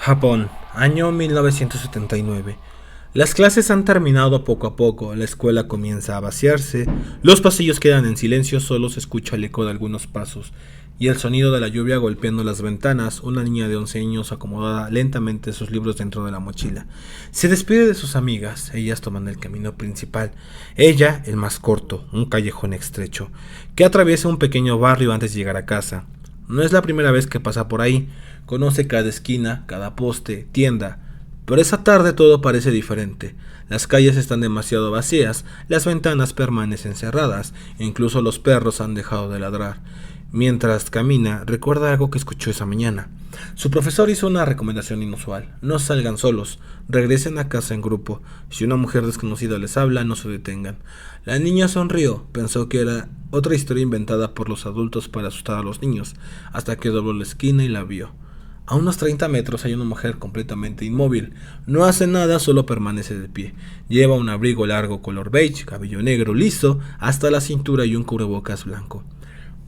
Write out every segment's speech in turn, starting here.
Japón, año 1979. Las clases han terminado poco a poco, la escuela comienza a vaciarse, los pasillos quedan en silencio, solo se escucha el eco de algunos pasos y el sonido de la lluvia golpeando las ventanas. Una niña de 11 años acomoda lentamente sus libros dentro de la mochila. Se despide de sus amigas, ellas toman el camino principal. Ella, el más corto, un callejón estrecho, que atraviesa un pequeño barrio antes de llegar a casa. No es la primera vez que pasa por ahí, conoce cada esquina, cada poste, tienda, pero esa tarde todo parece diferente. Las calles están demasiado vacías, las ventanas permanecen cerradas, e incluso los perros han dejado de ladrar. Mientras camina, recuerda algo que escuchó esa mañana. Su profesor hizo una recomendación inusual: no salgan solos, regresen a casa en grupo. Si una mujer desconocida les habla, no se detengan. La niña sonrió, pensó que era otra historia inventada por los adultos para asustar a los niños, hasta que dobló la esquina y la vio. A unos 30 metros hay una mujer completamente inmóvil. No hace nada, solo permanece de pie. Lleva un abrigo largo color beige, cabello negro liso hasta la cintura y un cubrebocas blanco.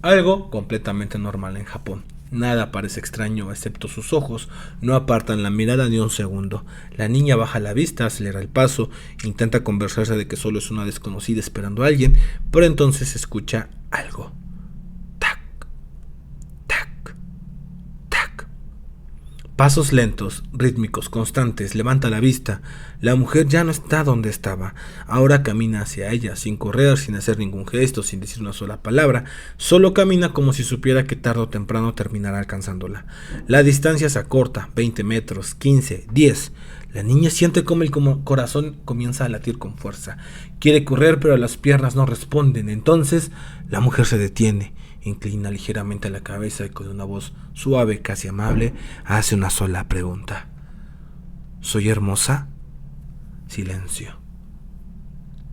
Algo completamente normal en Japón. Nada parece extraño excepto sus ojos. No apartan la mirada ni un segundo. La niña baja la vista, acelera el paso, intenta convencerse de que solo es una desconocida esperando a alguien, pero entonces escucha algo. Pasos lentos, rítmicos, constantes, levanta la vista. La mujer ya no está donde estaba. Ahora camina hacia ella, sin correr, sin hacer ningún gesto, sin decir una sola palabra. Solo camina como si supiera que tarde o temprano terminará alcanzándola. La distancia se acorta, 20 metros, 15, 10. La niña siente como el corazón comienza a latir con fuerza. Quiere correr, pero las piernas no responden. Entonces, la mujer se detiene. Inclina ligeramente la cabeza y con una voz suave, casi amable, hace una sola pregunta. ¿Soy hermosa? Silencio.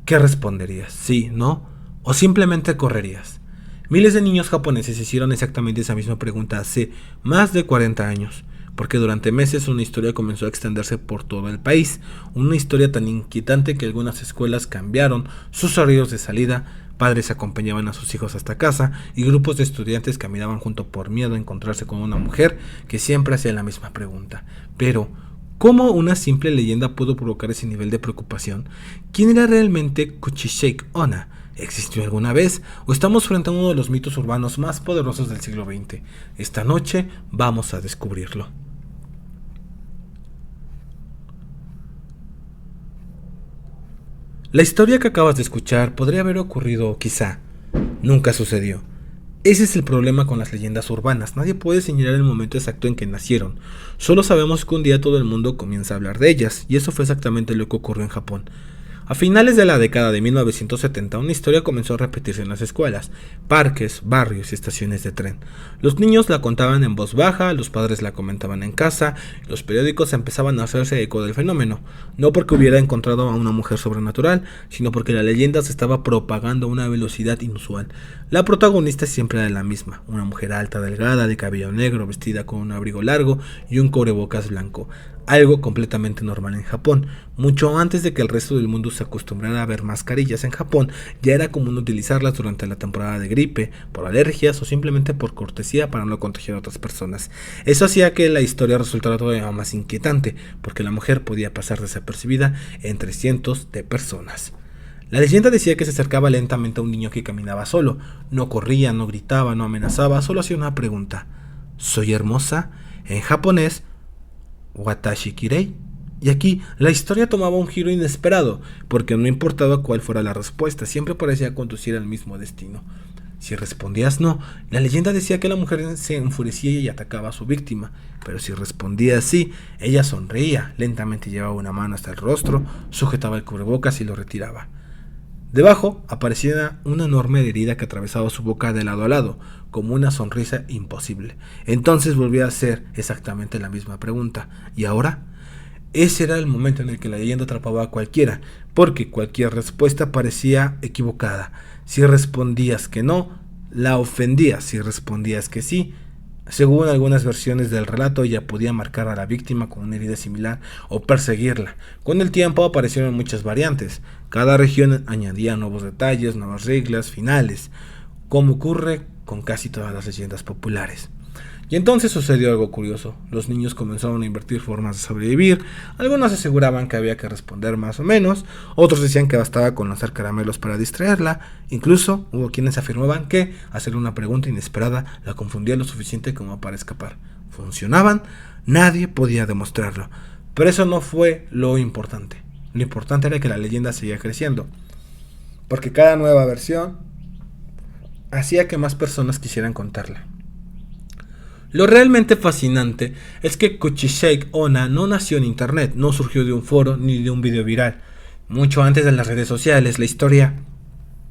¿Qué responderías? ¿Sí, no? ¿O simplemente correrías? Miles de niños japoneses hicieron exactamente esa misma pregunta hace más de 40 años, porque durante meses una historia comenzó a extenderse por todo el país, una historia tan inquietante que algunas escuelas cambiaron sus horarios de salida. Padres acompañaban a sus hijos hasta casa y grupos de estudiantes caminaban junto por miedo a encontrarse con una mujer que siempre hacía la misma pregunta. Pero, ¿cómo una simple leyenda pudo provocar ese nivel de preocupación? ¿Quién era realmente Kuchisake Onna? ¿Existió alguna vez? ¿O estamos frente a uno de los mitos urbanos más poderosos del siglo XX? Esta noche vamos a descubrirlo. La historia que acabas de escuchar podría haber ocurrido, quizá. Nunca sucedió. Ese es el problema con las leyendas urbanas. Nadie puede señalar el momento exacto en que nacieron. Solo sabemos que un día todo el mundo comienza a hablar de ellas, y eso fue exactamente lo que ocurrió en Japón. A finales de la década de 1970, una historia comenzó a repetirse en las escuelas, parques, barrios y estaciones de tren. Los niños la contaban en voz baja, los padres la comentaban en casa, y los periódicos empezaban a hacerse eco del fenómeno, no porque hubiera encontrado a una mujer sobrenatural, sino porque la leyenda se estaba propagando a una velocidad inusual. La protagonista siempre era la misma, una mujer alta, delgada, de cabello negro, vestida con un abrigo largo y un cubrebocas blanco. Algo completamente normal en Japón. Mucho antes de que el resto del mundo se acostumbrara a ver mascarillas en Japón, ya era común utilizarlas durante la temporada de gripe, por alergias o simplemente por cortesía para no contagiar a otras personas. Eso hacía que la historia resultara todavía más inquietante, porque la mujer podía pasar desapercibida entre cientos de personas. La leyenda decía que se acercaba lentamente a un niño que caminaba solo. No corría, no gritaba, no amenazaba, solo hacía una pregunta. ¿Soy hermosa? En japonés, Watashi Kirei. Y aquí la historia tomaba un giro inesperado, porque no importaba cuál fuera la respuesta, siempre parecía conducir al mismo destino. Si respondías no, la leyenda decía que la mujer se enfurecía y atacaba a su víctima, pero si respondías sí, ella sonreía, lentamente llevaba una mano hasta el rostro, sujetaba el cubrebocas y lo retiraba. Debajo aparecía una enorme herida que atravesaba su boca de lado a lado, como una sonrisa imposible. Entonces volvía a hacer exactamente la misma pregunta. ¿Y ahora? Ese era el momento en el que la leyenda atrapaba a cualquiera, porque cualquier respuesta parecía equivocada. Si respondías que no, la ofendías. Si respondías que sí, según algunas versiones del relato, ella podía marcar a la víctima con una herida similar o perseguirla. Con el tiempo aparecieron muchas variantes. Cada región añadía nuevos detalles, nuevas reglas, finales, como ocurre con casi todas las leyendas populares. Y entonces sucedió algo curioso. Los niños comenzaron a invertir formas de sobrevivir. Algunos aseguraban que había que responder más o menos. Otros decían que bastaba con lanzar caramelos para distraerla. Incluso hubo quienes afirmaban que hacer una pregunta inesperada la confundía lo suficiente como para escapar. ¿Funcionaban? Nadie podía demostrarlo. Pero eso no fue lo importante. Lo importante era que la leyenda seguía creciendo. Porque cada nueva versión hacía que más personas quisieran contarla. Lo realmente fascinante es que Kuchisake Onna no nació en internet, no surgió de un foro ni de un video viral. Mucho antes de las redes sociales, la historia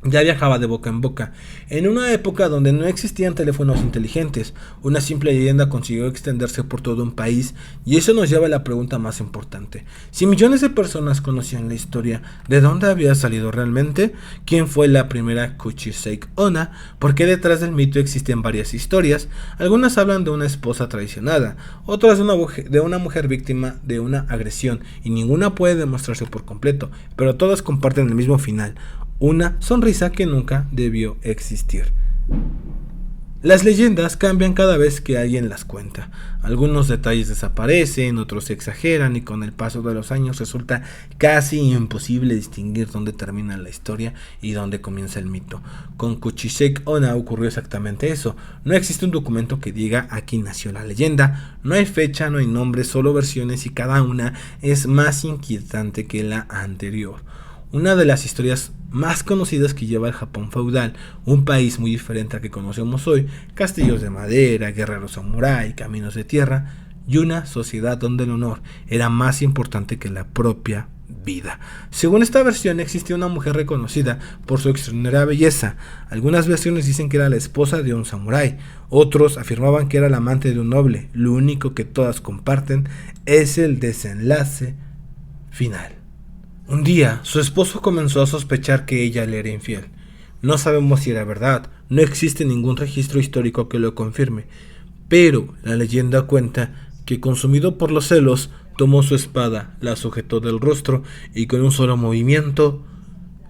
ya viajaba de boca en boca. En una época donde no existían teléfonos inteligentes, una simple leyenda consiguió extenderse por todo un país, y eso nos lleva a la pregunta más importante. Si millones de personas conocían la historia, ¿de dónde había salido realmente? ¿Quién fue la primera Kuchisake Onna? ¿Por qué detrás del mito existen varias historias? Algunas hablan de una esposa traicionada, otras de una mujer víctima de una agresión, y ninguna puede demostrarse por completo, pero todas comparten el mismo final: una sonrisa que nunca debió existir. Las leyendas cambian cada vez que alguien las cuenta. Algunos detalles desaparecen, otros se exageran, y con el paso de los años resulta casi imposible distinguir dónde termina la historia y dónde comienza el mito. Con Kuchisake Onna ocurrió exactamente eso. No existe un documento que diga aquí nació la leyenda, no hay fecha, no hay nombre, solo versiones, y cada una es más inquietante que la anterior. Una de las historias más conocidas que lleva el Japón feudal, un país muy diferente al que conocemos hoy, castillos de madera, guerreros samurái, caminos de tierra, y una sociedad donde el honor era más importante que la propia vida. Según esta versión, existía una mujer reconocida por su extraordinaria belleza. Algunas versiones dicen que era la esposa de un samurái, otros afirmaban que era la amante de un noble. Lo único que todas comparten es el desenlace final. Un día, su esposo comenzó a sospechar que ella le era infiel. No sabemos si era verdad, no existe ningún registro histórico que lo confirme, pero la leyenda cuenta que, consumido por los celos, tomó su espada, la sujetó del rostro y con un solo movimiento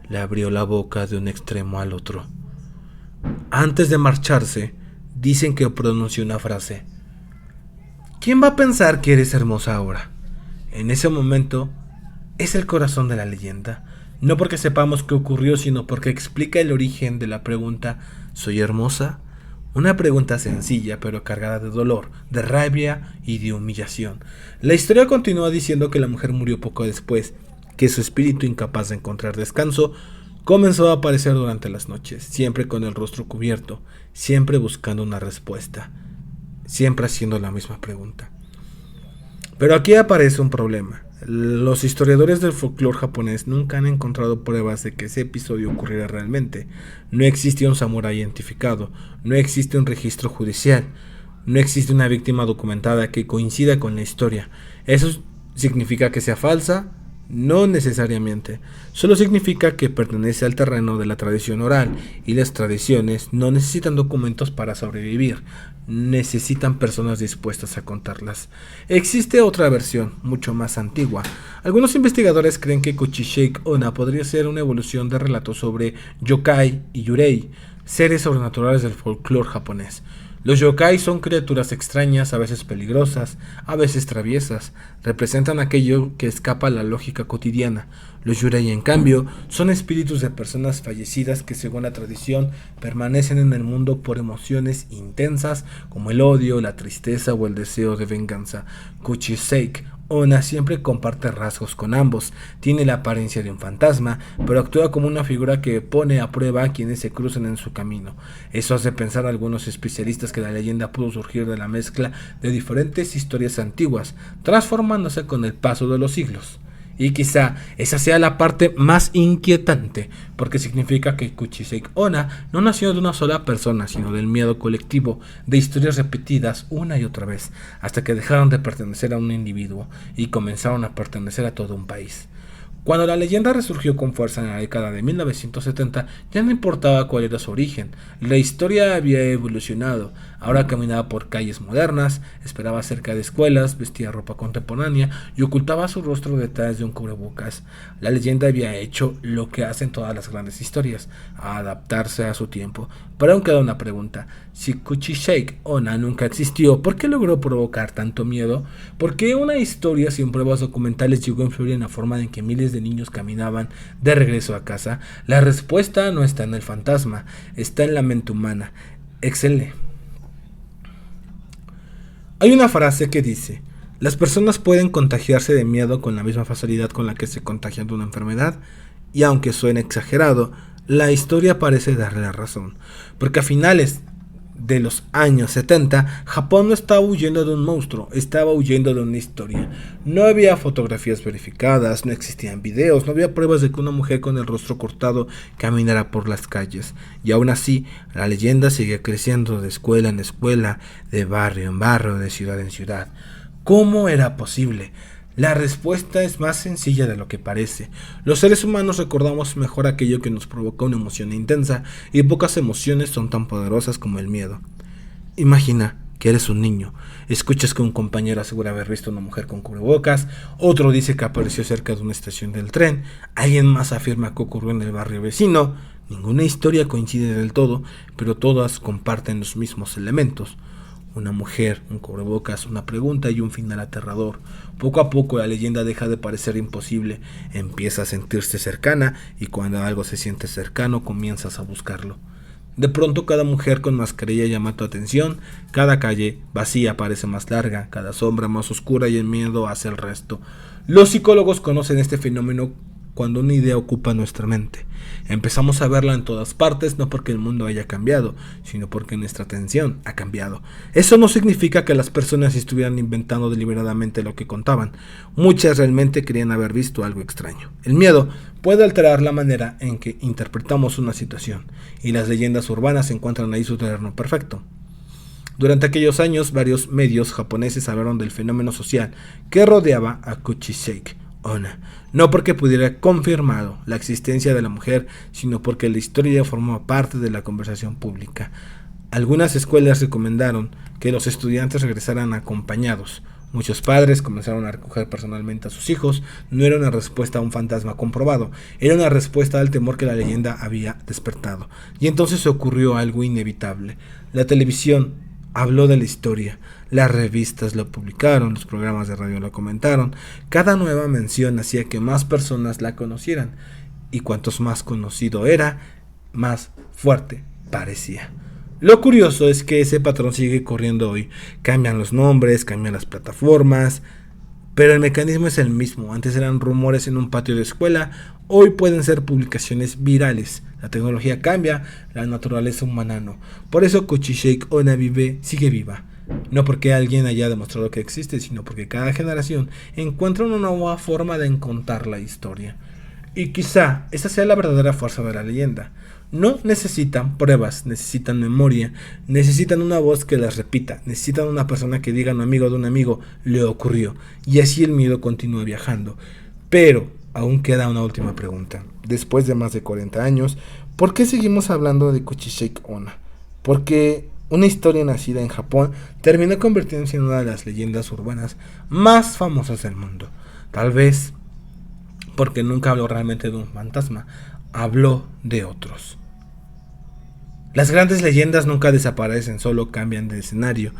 le abrió la boca de un extremo al otro. Antes de marcharse, dicen que pronunció una frase: ¿quién va a pensar que eres hermosa ahora? En ese momento, es el corazón de la leyenda, no porque sepamos qué ocurrió, sino porque explica el origen de la pregunta ¿soy hermosa? Una pregunta sencilla pero cargada de dolor, de rabia y de humillación. La historia continúa diciendo que la mujer murió poco después, que su espíritu, incapaz de encontrar descanso, comenzó a aparecer durante las noches, siempre con el rostro cubierto, siempre buscando una respuesta, siempre haciendo la misma pregunta. Pero aquí aparece un problema. Los historiadores del folclore japonés nunca han encontrado pruebas de que ese episodio ocurriera realmente. No existe un samurái identificado, no existe un registro judicial, no existe una víctima documentada que coincida con la historia. ¿Eso significa que sea falsa? No necesariamente. Solo significa que pertenece al terreno de la tradición oral, y las tradiciones no necesitan documentos para sobrevivir, necesitan personas dispuestas a contarlas. Existe otra versión, mucho más antigua. Algunos investigadores creen que Kuchisake Onna podría ser una evolución de relatos sobre yokai y yurei, seres sobrenaturales del folclore japonés. Los yokai son criaturas extrañas, a veces peligrosas, a veces traviesas. Representan aquello que escapa a la lógica cotidiana. Los yurei, en cambio, son espíritus de personas fallecidas que, según la tradición, permanecen en el mundo por emociones intensas como el odio, la tristeza o el deseo de venganza. Kuchisake Onna siempre comparte rasgos con ambos. Tiene la apariencia de un fantasma, pero actúa como una figura que pone a prueba a quienes se cruzan en su camino. Eso hace pensar a algunos especialistas que la leyenda pudo surgir de la mezcla de diferentes historias antiguas, transformándose con el paso de los siglos. Y quizá esa sea la parte más inquietante, porque significa que Kuchisake Onna no nació de una sola persona, sino del miedo colectivo, de historias repetidas una y otra vez, hasta que dejaron de pertenecer a un individuo y comenzaron a pertenecer a todo un país. Cuando la leyenda resurgió con fuerza en la década de 1970, ya no importaba cuál era su origen. La historia había evolucionado. Ahora caminaba por calles modernas, esperaba cerca de escuelas, vestía ropa contemporánea y ocultaba su rostro detrás de un cubrebocas. La leyenda había hecho lo que hacen todas las grandes historias: adaptarse a su tiempo. Pero aún queda una pregunta. Si Kuchisake Onna nunca existió, ¿por qué logró provocar tanto miedo? ¿Por qué una historia sin pruebas documentales llegó a influir en la forma en que miles de niños caminaban de regreso a casa? La respuesta no está en el fantasma, está en la mente humana. Excelente. Hay una frase que dice: las personas pueden contagiarse de miedo con la misma facilidad con la que se contagian de una enfermedad, y aunque suene exagerado, la historia parece darle la razón, porque a finales de los años 70, Japón no estaba huyendo de un monstruo, estaba huyendo de una historia. No había fotografías verificadas, no existían videos, no había pruebas de que una mujer con el rostro cortado caminara por las calles. Y aún así, la leyenda seguía creciendo de escuela en escuela, de barrio en barrio, de ciudad en ciudad. ¿Cómo era posible? La respuesta es más sencilla de lo que parece. Los seres humanos recordamos mejor aquello que nos provoca una emoción intensa, y pocas emociones son tan poderosas como el miedo. Imagina que eres un niño, escuchas que un compañero asegura haber visto a una mujer con cubrebocas, otro dice que apareció cerca de una estación del tren, alguien más afirma que ocurrió en el barrio vecino. Ninguna historia coincide del todo, pero todas comparten los mismos elementos. Una mujer, un cubrebocas, una pregunta y un final aterrador. Poco a poco la leyenda deja de parecer imposible, empieza a sentirse cercana, y cuando algo se siente cercano comienzas a buscarlo. De pronto cada mujer con mascarilla llama tu atención, cada calle vacía parece más larga, cada sombra más oscura, y el miedo hace el resto. Los psicólogos conocen este fenómeno cuando una idea ocupa nuestra mente. Empezamos a verla en todas partes, no porque el mundo haya cambiado, sino porque nuestra atención ha cambiado. Eso no significa que las personas estuvieran inventando deliberadamente lo que contaban. Muchas realmente querían haber visto algo extraño. El miedo puede alterar la manera en que interpretamos una situación, y las leyendas urbanas encuentran ahí su terreno perfecto. Durante aquellos años, varios medios japoneses hablaron del fenómeno social que rodeaba a Kuchisake Onna, no porque pudiera confirmado la existencia de la mujer, sino porque la historia formaba parte de la conversación pública. Algunas escuelas recomendaron que los estudiantes regresaran acompañados. Muchos padres comenzaron a recoger personalmente a sus hijos. No era una respuesta a un fantasma comprobado, era una respuesta al temor que la leyenda había despertado. Y entonces ocurrió algo inevitable. La televisión habló de la historia, las revistas lo publicaron, los programas de radio lo comentaron. Cada nueva mención hacía que más personas la conocieran, y cuantos más conocido era, más fuerte parecía. Lo curioso es que ese patrón sigue corriendo hoy. Cambian los nombres, cambian las plataformas, pero el mecanismo es el mismo. Antes eran rumores en un patio de escuela, hoy pueden ser publicaciones virales. La tecnología cambia, la naturaleza humana no. Por eso Kuchisake Onna sigue viva. No porque alguien haya demostrado que existe, sino porque cada generación encuentra una nueva forma de contar la historia. Y quizá esa sea la verdadera fuerza de la leyenda. No necesitan pruebas, necesitan memoria, necesitan una voz que las repita, necesitan una persona que diga a un amigo de un amigo, le ocurrió, y así el miedo continúa viajando. Pero aún queda una última pregunta. Después de más de 40 años, ¿por qué seguimos hablando de Kuchisake Onna? Porque una historia nacida en Japón terminó convirtiéndose en una de las leyendas urbanas más famosas del mundo. Tal vez porque nunca habló realmente de un fantasma, habló de otros. Las grandes leyendas nunca desaparecen, solo cambian de escenario.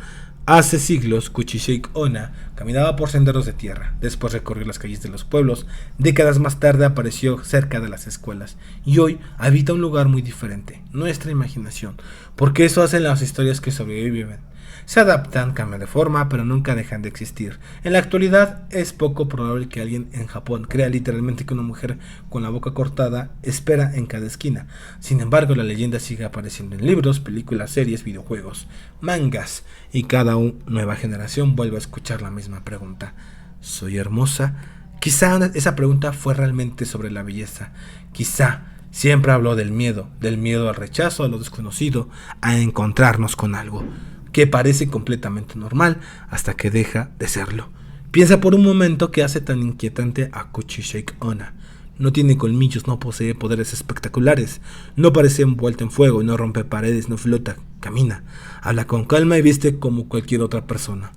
Hace siglos, Kuchisake Onna caminaba por senderos de tierra, después recorrió las calles de los pueblos, décadas más tarde apareció cerca de las escuelas, y hoy habita un lugar muy diferente, nuestra imaginación, porque eso hacen las historias que sobreviven. Se adaptan, cambian de forma, pero nunca dejan de existir. En la actualidad es poco probable que alguien en Japón crea literalmente que una mujer con la boca cortada espera en cada esquina. Sin embargo, la leyenda sigue apareciendo en libros, películas, series, videojuegos, mangas, y cada nueva generación vuelve a escuchar la misma pregunta. ¿Soy hermosa? Quizá esa pregunta fue realmente sobre la belleza. Quizá siempre habló del miedo al rechazo, a lo desconocido, a encontrarnos con algo que parece completamente normal hasta que deja de serlo. Piensa por un momento qué hace tan inquietante a Kuchisake Onna. No tiene colmillos, no posee poderes espectaculares, no parece envuelta en fuego, no rompe paredes, no flota, camina, habla con calma y viste como cualquier otra persona.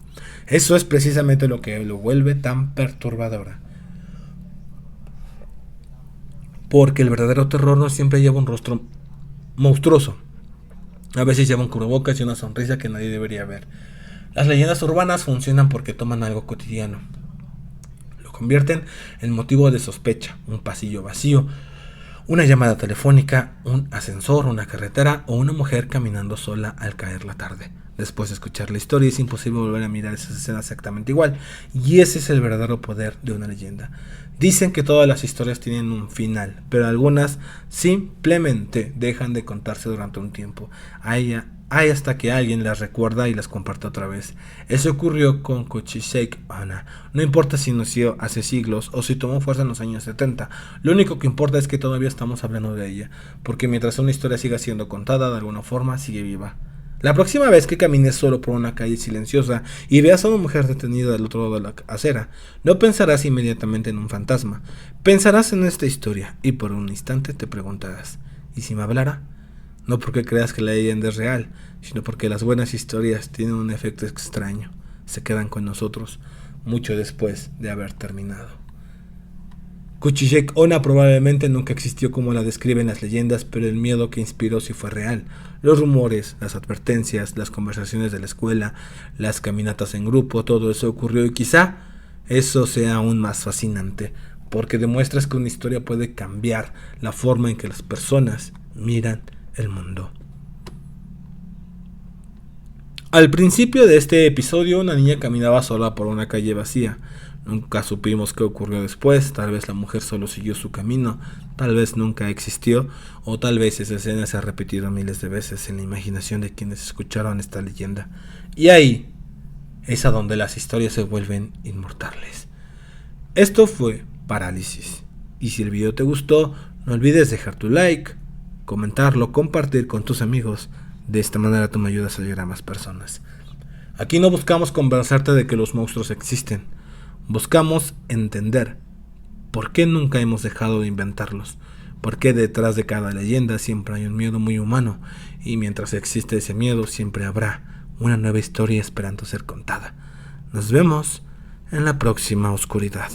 Eso es precisamente lo que lo vuelve tan perturbadora. Porque el verdadero terror no siempre lleva un rostro monstruoso. A veces lleva un cubrebocas y una sonrisa que nadie debería ver. Las leyendas urbanas funcionan porque toman algo cotidiano, lo convierten en motivo de sospecha: un pasillo vacío, una llamada telefónica, un ascensor, una carretera o una mujer caminando sola al caer la tarde. Después de escuchar la historia es imposible volver a mirar esas escenas exactamente igual, y ese es el verdadero poder de una leyenda. Dicen que todas las historias tienen un final, pero algunas simplemente dejan de contarse durante un tiempo. Hay hasta que alguien las recuerda y las comparte otra vez. Eso ocurrió con Kuchisek Ana. No importa si nació hace siglos o si tomó fuerza en los años 70, lo único que importa es que todavía estamos hablando de ella, porque mientras una historia siga siendo contada, de alguna forma sigue viva. La próxima vez que camines solo por una calle silenciosa y veas a una mujer detenida del otro lado de la acera, no pensarás inmediatamente en un fantasma. Pensarás en esta historia y por un instante te preguntarás: ¿y si me hablara? No porque creas que la leyenda es real, sino porque las buenas historias tienen un efecto extraño. Se quedan con nosotros mucho después de haber terminado. Kuchisek Ona probablemente nunca existió como la describen las leyendas, pero el miedo que inspiró sí fue real. Los rumores, las advertencias, las conversaciones de la escuela, las caminatas en grupo, todo eso ocurrió, y quizá eso sea aún más fascinante, porque demuestras que una historia puede cambiar la forma en que las personas miran el mundo. Al principio de este episodio, una niña caminaba sola por una calle vacía. Nunca supimos qué ocurrió después. Tal vez la mujer solo siguió su camino, tal vez nunca existió, o tal vez esa escena se ha repetido miles de veces en la imaginación de quienes escucharon esta leyenda. Y ahí es a donde las historias se vuelven inmortales. Esto fue Parálisis. Y si el video te gustó, no olvides dejar tu like, comentarlo, compartir con tus amigos. De esta manera tú me ayudas a llegar a más personas. Aquí no buscamos convencerte de que los monstruos existen. Buscamos entender por qué nunca hemos dejado de inventarlos. Por qué detrás de cada leyenda siempre hay un miedo muy humano. Y mientras existe ese miedo, siempre habrá una nueva historia esperando ser contada. Nos vemos en la próxima oscuridad.